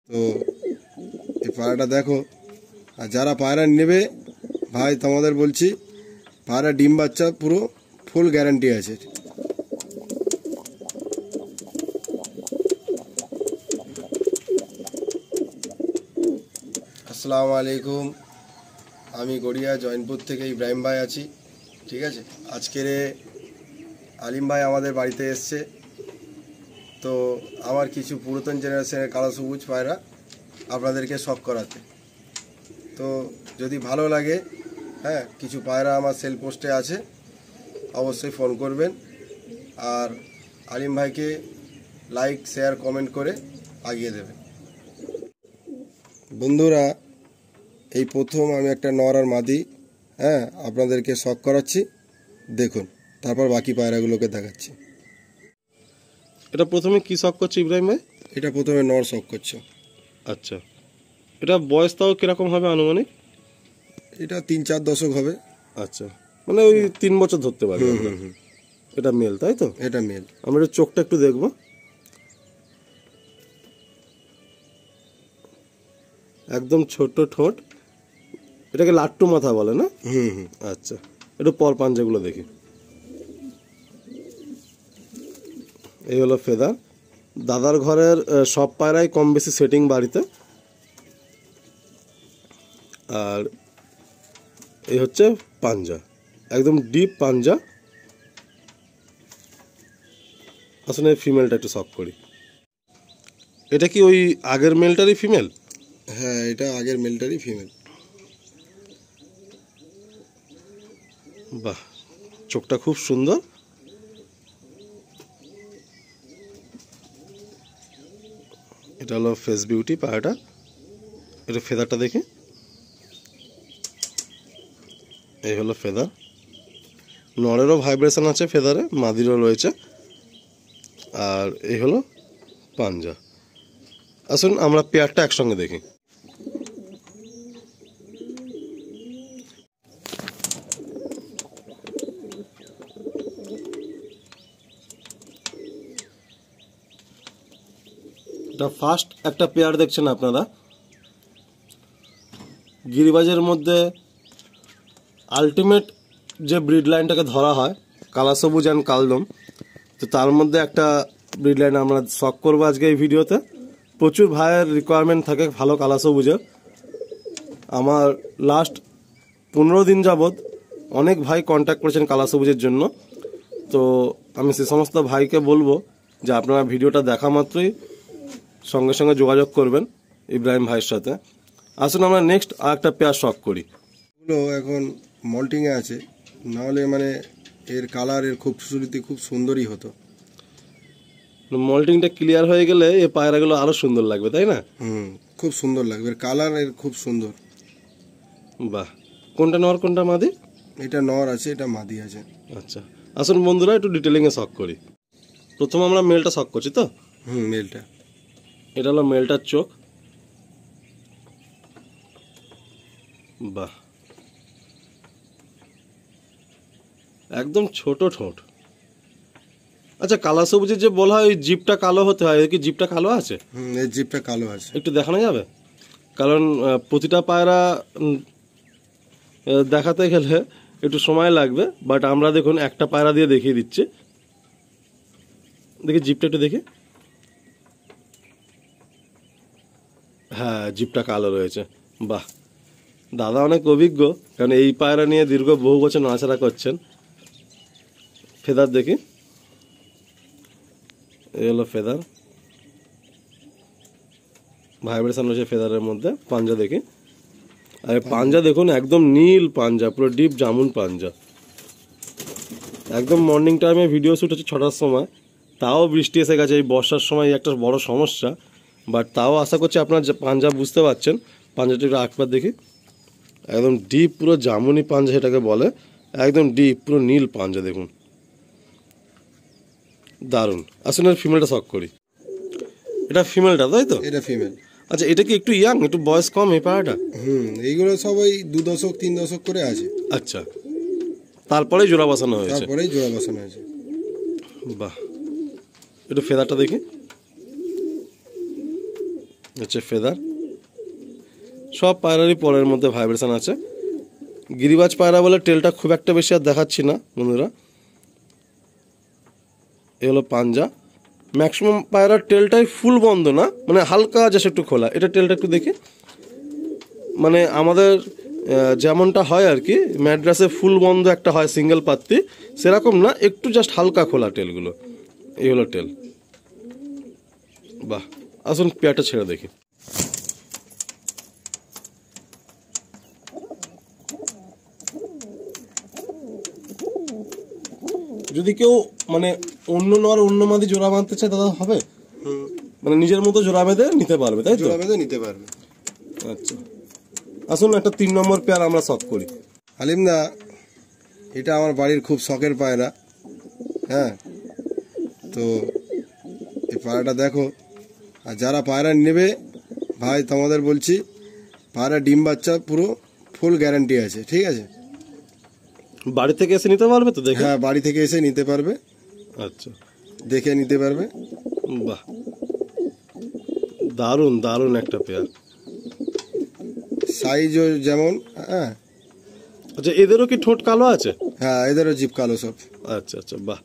তো এই পায়রাটা দেখো, আর যারা পায়রা নেবে ভাই তোমাদের বলছি, পায়রা ডিম বাচ্চা পুরো ফুল গ্যারান্টি আছে। আসসালামু আলাইকুম, আমি গড়িয়া জয়নপুর থেকে ইব্রাহিম ভাই আছি। ঠিক আছে, আজকের আলিম ভাই আমাদের বাড়িতে এসছে। তো আমার কিছু পুরাতন জেনারেশনের কালো সবুজ পায়রা আপনাদেরকে শখ করাতে। তো যদি ভালো লাগে, হ্যাঁ, কিছু পায়রা আমার সেল পোস্টে আছে, অবশ্যই ফোন করবেন। আর আলিম ভাইকে লাইক শেয়ার কমেন্ট করে আগিয়ে দেবেন। বন্ধুরা, এই প্রথম আমি একটা নর আর মাদি, হ্যাঁ, আপনাদেরকে শখ করাচ্ছি, দেখুন, তারপর বাকি পায়রাগুলোকে দেখাচ্ছি। এটা প্রথমে কি শখ করছে ইব্রাহিম ভাই? এটা প্রথমে নর শখ করছে। আচ্ছা, এটা বয়স তাও কিরকম হবে আনুমানিক? এটা 3-4 দশক হবে। আচ্ছা, মানে ওই 3 বছর ধরতে পারবে। এটা মেল, তাই তো? এটা মেল। আমরা একটু চোখটা একটু দেখবো। একদম ছোট ঠোঁট, এটাকে লাট্টু মাথা বলে না? আচ্ছা, একটু পর পাঞ্জাগুলো দেখি। এই হলো ফেদার। দাদার ঘরের সব পায়রাই কম বেশি সেটিং বাড়িতে। আর এই হচ্ছে পাঞ্জা, একদম ডিপ পাঞ্জা। আসলে ফিমেলটা একটু শখ করি। এটা কি ওই আগের মেলটারই ফিমেল? হ্যাঁ, এটা আগের মেলটারই ফিমেল। বাহ, চোখটা খুব সুন্দর। এটা হলো ফেস বিউটি পায়রাটা। এটা ফেদারটা দেখি। এই হলো ফেদার। নরেরও ভাইব্রেশন আছে ফেদারে, মাদিরও রয়েছে। আর এই হলো পাঞ্জা। আসুন আমরা পেয়ারটা একসঙ্গে দেখি। এটা ফার্স্ট একটা পেয়ার দেখছেন আপনারা। গিরিবাজের মধ্যে আলটিমেট যে ব্রিড লাইনটাকে ধরা হয়, কালা সবুজ অ্যান্ড কালদম, তো তার মধ্যে একটা ব্রিড লাইন আমরা শখ করবো আজকে এই ভিডিওতে। প্রচুর ভাইয়ের রিকোয়ারমেন্ট থাকে ভালো কালা সবুজের। আমার লাস্ট 15 দিন যাবৎ অনেক ভাই কন্ট্যাক্ট করেছেন কালা সবুজের জন্য। তো আমি সে সমস্ত ভাইকে বলবো যে আপনারা ভিডিওটা দেখা মাত্রই সঙ্গে সঙ্গে যোগাযোগ করবেন ইব্রাহিম ভাইয়ের সাথে। আসুন আমরা নেক্সট আর একটা পেয়ার শখ করি। এগুলো এখন মল্টিংয়ে আছে, নাহলে মানে এর কালার, এর খুবসুরতি খুব সুন্দরই হতো। মল্টিংটা ক্লিয়ার হয়ে গেলে এই পায়রাগুলো আরো সুন্দর লাগবে, তাই না? খুব সুন্দর লাগবে, এর কালার এর খুব সুন্দর। বাহ, কোনটা নর কোনটা মাদি? এটা নর আছে, এটা মাদি আছে। আচ্ছা, আসুন বন্ধুরা একটু ডিটেলিংয়ে শখ করি। প্রথম আমরা মেলটা শখ করছি তো? মেলটা। এটা হলো মেলটার চোখ। বাহ, একদম ছোট ঠোঁট। আচ্ছা, কালা সবুজের যে বলা হয় ওই জিপটা কালো হতে হয়, কি জিপটা কালো আছে? এর জিপটা কালো আছে। একটু দেখানো যাবে? কারণ প্রতিটা পায়রা দেখাতে গেলে একটু সময় লাগবে, বাট আমরা দেখুন একটা পায়রা দিয়ে দেখিয়ে দিচ্ছি। দেখি জিপটা একটু দেখি। হ্যাঁ, জিপটা কালো রয়েছে। বাহ, দাদা অনেক অভিজ্ঞ, কারণ এই পায়রা নিয়ে দীর্ঘ বহু বছর নাড়াচাড়া করছেন। ফেদার দেখি। এই হলো ফেদার, ভাইব্রেশন রয়েছে ফেদারের মধ্যে। পাঞ্জা দেখি। আর পাঞ্জা দেখুন, একদম নীল পাঞ্জা, পুরো ডিপ জামুন পাঞ্জা। একদম মর্নিং টাইমে ভিডিও শ্যুট হচ্ছে 6টার সময়, তাও বৃষ্টি এসে গেছে। এই বর্ষার সময় একটা বড় সমস্যা, বাট তাও আশা করছি আপনার পাঞ্জা বুঝতে পারছেন। পাঞ্জাটা একটু একবার দেখি। একদম ডিপ পুরো জামুনি পাঞ্জা এটাকে বলে, একদম ডিপ পুরো নীল পাঞ্জা দেখুন, দারুণ। আসলে ফিমেলটা শখ করি। এটা ফিমেলটা, তাই তো? এটা ফিমেল। আচ্ছা, এটা কি একটু ইয়াং, একটু বয়স কম এই পায়রাটা? এইগুলো সবাই 2 দশক 3 দশক করে আছে। আচ্ছা, তারপরেই জোড়া বসানো হয়েছে? তারপরেই জোড়া বসানো হয়েছে। বাহ, একটু ফেদারটা দেখি। হচ্ছে ফেদার। সব পায়রারই পরের মধ্যে ভাইব্রেশন আছে। গিরিবাজ পায়রা বলে টেলটা খুব একটা বেশি আর দেখাচ্ছি না বন্ধুরা। এ হলো পাঞ্জা। ম্যাক্সিমাম পায়রার টেলটাই ফুল বন্ধ না, মানে হালকা জাস্ট একটু খোলা। এটা টেলটা একটু দেখি, মানে আমাদের যেমনটা হয় আর কি, ম্যাড্রাসে ফুল বন্ধ একটা হয় সিঙ্গেল পাত্তি, সেরকম না, একটু জাস্ট হালকা খোলা টেলগুলো। এই হলো টেল। বাহ, আসুন পেয়ারটা ছেড়ে দেখি। যদি কেউ মানে অন্য নর অন্য মাদি জোড়া বাঁধতে চায় দাদা হবে? মানে নিজের মতো জোড়া বেঁধে নিতে পারবে, তাই তো? জোড়া বেঁধে নিতে পারবে। আচ্ছা, আসুন একটা 3 নম্বর পেয়ার আমরা শখ করি। হালিম দা, এটা আমার বাড়ির খুব শখের পায়রা। হ্যাঁ, তো এই পায়রাটা দেখো। আর যারা পায়রা নেবে ভাই, তোমাদের বলছি পায়রা ডিম বাচ্চা পুরো ফুল গ্যারান্টি আছে, ঠিক আছে? বাড়ি থেকে এসে নিতে পারবে তো দেখে? হ্যাঁ, বাড়ি থেকে এসে নিতে পারবে, আচ্ছা, দেখে নিতে পারবে। বাহ, দারুণ দারুণ একটা পেয়ার। সাইজও যেমন। হ্যাঁ, আচ্ছা, এদেরও কি ঠোঁট কালো আছে? হ্যাঁ, এদেরও জিপ কালো সব। আচ্ছা আচ্ছা, বাহ,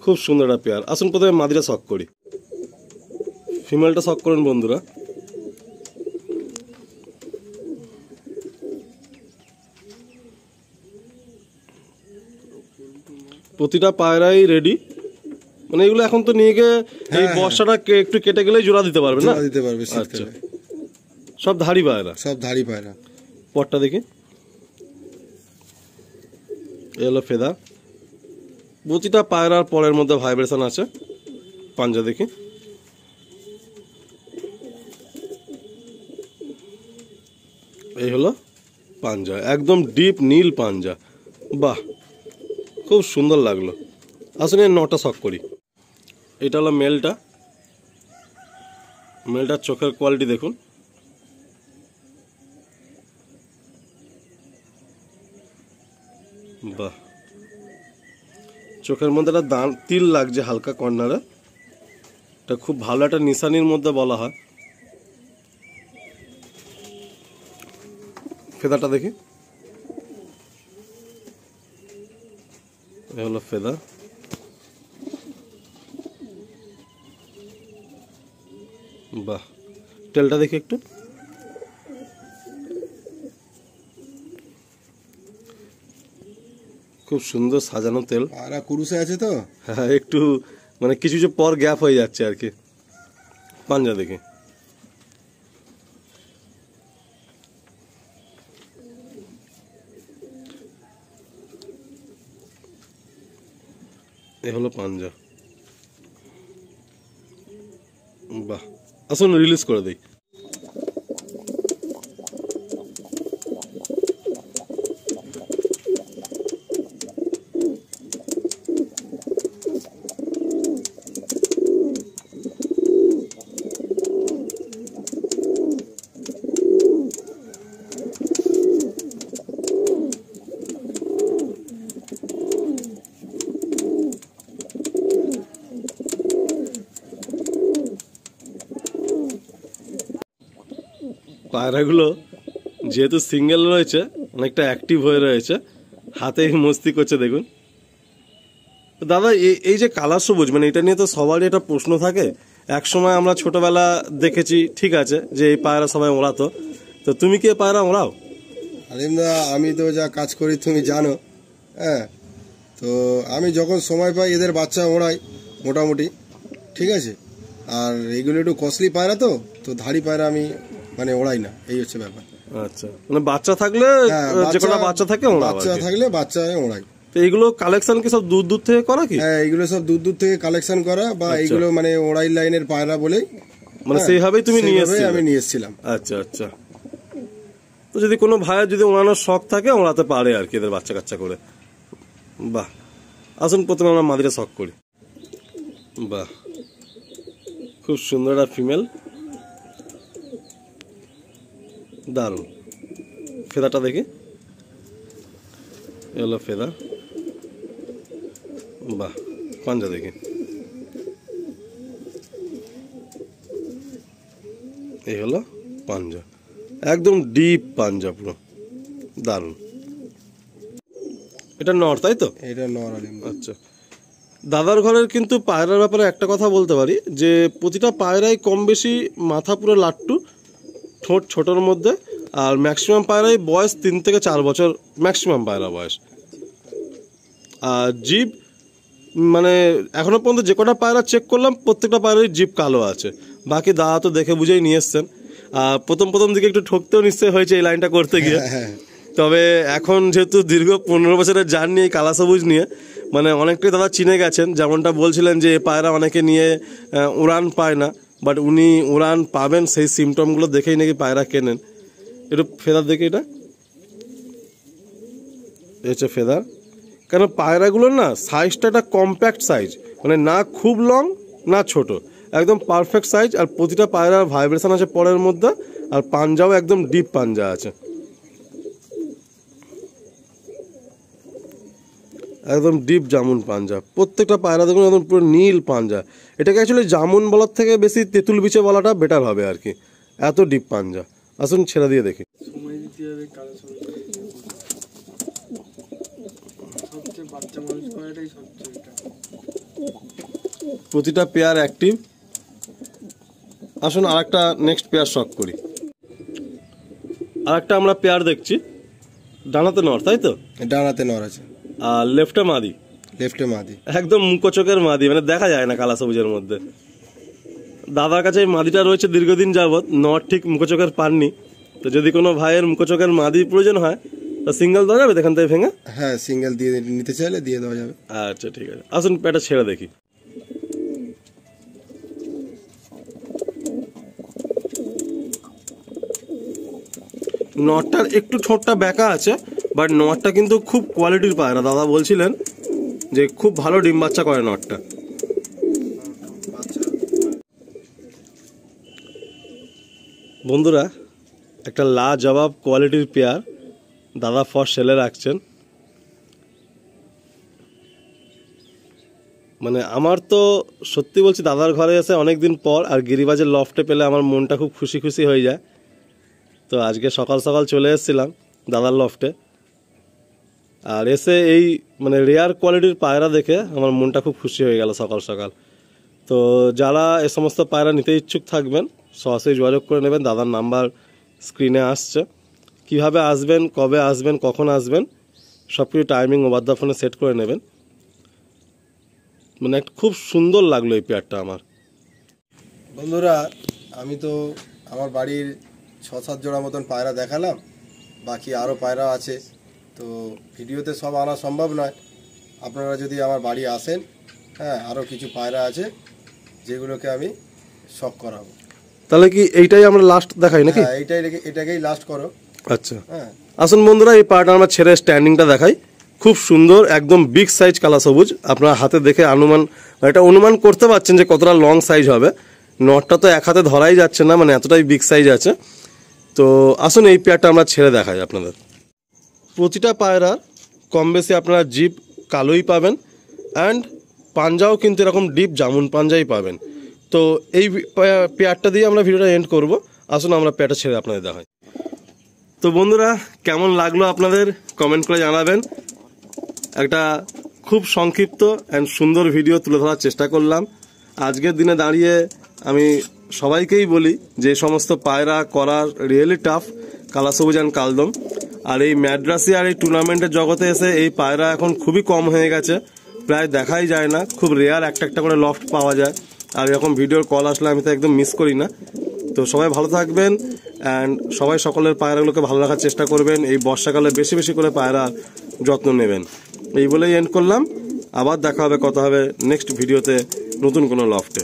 খুব সুন্দর একটা পেয়ার। আসুন প্রথমে মাদিটা শখ করি। ফিমেলটা শখ করুন বন্ধুরা। প্রতিটা পায়রাই রেডি, মানে এগুলো এখন তো নিয়ে গিয়ে এই বর্ষাটা একটু কেটে গেলে জোড়া দিতে পারবে না? জোড়া দিতে পারবে আচ্ছা, শীতকালে। সব ধাড়ি পায়রা? সব ধাড়ি পায়রা। পরটা দেখি। এ হলো ফেদা। প্রতিটা পায়রার পরের মধ্যে ভাইব্রেশন আছে। পাঞ্জা দেখি। এই হলো পাঞ্জা, একদম ডিপ নীল পাঞ্জা। বাহ, খুব সুন্দর লাগলো। আসলে 9টা শখ করি। এটা হলো মেলটা। মেলটার চোখের কোয়ালিটি দেখুন। বাহ, চোখের মধ্যে একটা তিল লাগছে হালকা কর্নারে। এটা খুব ভালো একটা নিশানির মধ্যে বলা হয়। ফেদাটা দেখি। এ হলো ফেদা। বাহ, টেলটা দেখি একটু। খুব সুন্দর সাজানো তেল। পায়রা কুরুসে আছে তো। হ্যাঁ, একটু মানে কিছু কিছু পর গ্যাপ হয়ে যাচ্ছে আর কি। পাঞ্জা দেখি। এ হলো পাঞ্জা। বাহ, আসুন রিলিজ করে দিই। পায়রাগুলো যেহেতু সিঙ্গেল রয়েছে, অনেকটা অ্যাক্টিভ হয়ে রয়েছে, হাতে মস্তি করছে দেখুন। দাদা, এই যে কালার সবুজ, মানে এটা নিয়ে তো সবারই একটা প্রশ্ন থাকে। এক সময় আমরা ছোটবেলা দেখেছি, ঠিক আছে, যে এই পায়রা সবাই ওড়াতো, তো তুমি কি পায়রা ওড়াও? আলিমদা, আমি তো যা কাজ করি তুমি জানো। হ্যাঁ, তো আমি যখন সময় পাই এদের বাচ্চা ওড়াই মোটামুটি, ঠিক আছে। আর এগুলো একটু কস্টলি পায়রা, তো তো ধাড়ি পায়রা আমি মানে ওড়াই না, এই হচ্ছে ব্যাপার। আচ্ছা, মানে বাচ্চা থাকলে, যে কোনো বাচ্চা থাকে বাচ্চা থাকলে বাচ্চা ওড়াই। তো এইগুলো কালেকশন কি সব দূর দূর থেকে করা কি? হ্যাঁ, এইগুলো সব দূর দূর থেকে কালেকশন করা, বা এইগুলো মানে ওড়াই লাইনের পায়রা বলেই, মানে সেইভাবেই তুমি নিয়ে এসেছিলে? আমি নিয়ে এসেছিলাম। আচ্ছা আচ্ছা, তো যদি কোনো ভাইয়ের যদি ওড়ানোর শখ থাকে ওড়াতে পারে আর কি এদের বাচ্চা কাচ্চা করে। বাহ, আসুন প্রথমে আমরা মাদিটা শখ করি। বাহ, খুব সুন্দর একটা ফিমেল, দারুণ। ফেদাটা দেখি। এ হলো ফেদা। বাহ, পাঞ্জা দেখি। এই হলো পাঞ্জা, একদম ডিপ পাঞ্জা, পুরো দারুণ। এটা নর, তাই তো? এটা নর আলিম ভাই। আচ্ছা, দাদার ঘরের কিন্তু পায়রার ব্যাপারে একটা কথা বলতে পারি যে প্রতিটা পায়রাই কম বেশি মাথা পুরো লাট্টু, ঠোঁট ছোটোর মধ্যে, আর ম্যাক্সিমাম পায়রাই বয়স 3 থেকে 4 বছর ম্যাক্সিমাম পায়রা বয়স। আর জিভ মানে এখনো পর্যন্ত যে কটা পায়রা চেক করলাম প্রত্যেকটা পায়রারই জিভ কালো আছে। বাকি দাদা তো দেখে বুঝেই নিয়ে এসছেন। আর প্রথম দিকে একটু ঠকতেও নিশ্চয় হয়েছে এই লাইনটা করতে গিয়ে। তবে এখন যেহেতু দীর্ঘ 15 বছরের জার্নি এই কালা সবুজ নিয়ে, মানে অনেকটাই দাদা চিনে গেছেন। যেমনটা বলছিলেন যে পায়রা অনেকে নিয়ে উড়ান পায় না, বাট উনি উড়ান পাবেন সেই সিমটমগুলো দেখেই নাকি পায়রা কেনেন। একটু ফেদার দেখে, এটা হচ্ছে ফেদার। কেন পায়রাগুলোর না সাইজটা একটা কম্প্যাক্ট সাইজ, মানে না খুব লং না ছোট, একদম পারফেক্ট সাইজ। আর প্রতিটা পায়রার ভাইব্রেশন আছে পরের মধ্যে, আর পাঞ্জাও একদম ডিপ পাঞ্জা আছে, একদম ডিপ জামুন পাঞ্জা। প্রত্যেকটা পায়রা দেখুন একদম পুরো নীল পাঞ্জা। এটাকে অ্যাকচুয়ালি জামুন বলার থেকে বেশি তেঁতুল বিচে বলাটা বেটার হবে আর কি, এত ডিপ পাঞ্জা। আসুন ছেড়ে দিয়ে দেখি। প্রতিটা পেয়ার অ্যাক্টিভ। আসুন আরেকটা নেক্সট পেয়ার শক করি। আরেকটা আমরা পেয়ার দেখছি, ডানাতে নর, তাই তো? ডানাতে নর আছে আর লেফটে মাদি। লেফটে মাদি, একদম মুখোচোখের মাদি, মানে দেখা যায় না কালা সবুজের মধ্যে। দাদার কাছে এই মাদিটা রয়েছে দীর্ঘদিন যাবৎ, নর ঠিক মুখোচোখের পাননি। তো যদি কোনো ভাইয়ের মুখোচোখের মাদি প্রয়োজন হয় তো সিঙ্গেল দেওয়া যাবে এখান থেকে ভেঙে? হ্যাঁ, সিঙ্গেল দিয়ে নিতে চাইলে দিয়ে দেওয়া যাবে। আচ্ছা ঠিক আছে, আসুন এটা ছেড়ে দেখি। নটটার একটু ঠোঁটটা বেঁকা আছে, বাট নটটা কিন্তু খুব কোয়ালিটির পায়রা। দাদা বলছিলেন যে খুব ভালো ডিম বাচ্চা করে নটটা। বন্ধুরা, একটা লাজবাব কোয়ালিটির পেয়ার দাদা ফর সেলে রাখছেন। মানে আমার তো সত্যি বলছি, দাদার ঘরে এসে অনেকদিন পর আর গিরিবাজের লফটে পেলে আমার মনটা খুব খুশি খুশি হয়ে যায়। তো আজকে সকাল সকাল চলে এসেছিলাম দাদার লফটে, আর এসে এই মানে রেয়ার কোয়ালিটির পায়রা দেখে আমার মনটা খুব খুশি হয়ে গেল সকাল সকাল। তো যারা এ সমস্ত পায়রা নিতে ইচ্ছুক থাকবেন সরাসরি যোগাযোগ করে নেবেন। দাদার নাম্বার স্ক্রিনে আসছে। কিভাবে আসবেন, কবে আসবেন, কখন আসবেন, সব কিছু টাইমিং ওভার দ্য ফোনে সেট করে নেবেন। মানে খুব সুন্দর লাগলো এই পেয়ারটা আমার। বন্ধুরা, আমি তো আমার বাড়ির 6-7 জোড়া মতন পায়রা দেখালাম, বাকি আরও পায়রা আছে। তো ভিডিওতে সব আনা সম্ভব নয়। আপনারা যদি আমার বাড়ি আসেন, হ্যাঁ, আরও কিছু পায়রা আছে যেগুলোকে আমি শক করাবো। তাহলে কি এইটাই আমরা লাস্ট দেখাই নাকি? হ্যাঁ, এটাকেই লাস্ট করো। আচ্ছা, হ্যাঁ, আসুন বন্ধুরা, এই পায়রাটা আমরা ছেড়ে স্ট্যান্ডিংটা দেখাই। খুব সুন্দর, একদম বিগ সাইজ কালা সবুজ। আপনারা হাতে দেখে এটা অনুমান করতে পারছেন যে কতটা লং সাইজ হবে। নটটা তো এক হাতে ধরাই যাচ্ছে না, মানে এতটাই বিগ সাইজ আছে। তো আসুন এই পেয়ারটা আমরা ছেড়ে দেখাই আপনাদের। প্রতিটা পায়রার কম বেশি আপনারা জিভ কালোই পাবেন, অ্যান্ড পাঞ্জাও কিন্তু এরকম ডিপ জামুন পাঞ্জাই পাবেন। তো এই পেয়ারটা দিয়ে আমরা ভিডিওটা এন্ড করব। আসুন আমরা পেয়ারটা ছেড়ে আপনাদের দেখাই। তো বন্ধুরা, কেমন লাগলো আপনাদের কমেন্ট করে জানাবেন। একটা খুব সংক্ষিপ্ত অ্যান্ড সুন্দর ভিডিও তুলে ধরার চেষ্টা করলাম। আজকের দিনে দাঁড়িয়ে আমি সবাইকেই বলি যে সমস্ত পায়রা করার রিয়েলি টাফ, কালা সবুজ অ্যান্ড কালদম। আর এই ম্যাড্রাসি আর এই টুর্নামেন্টের জগতে এসে এই পায়রা এখন খুবই কম হয়ে গেছে, প্রায় দেখাই যায় না। খুব রেয়ার একটা করে লফট পাওয়া যায়। আর এরকম ভিডিওর কল আসলে আমি তো একদম মিস করি না। তো সবাই ভালো থাকবেন, অ্যান্ড সবাই সকলের পায়রাগুলোকে ভালো রাখার চেষ্টা করবেন। এই বর্ষাকালে বেশি বেশি করে পায়রা যত্ন নেবেন। এই বলেই এন্ড করলাম। আবার দেখা হবে, কথা হবে নেক্সট ভিডিওতে নতুন কোনো লফটে।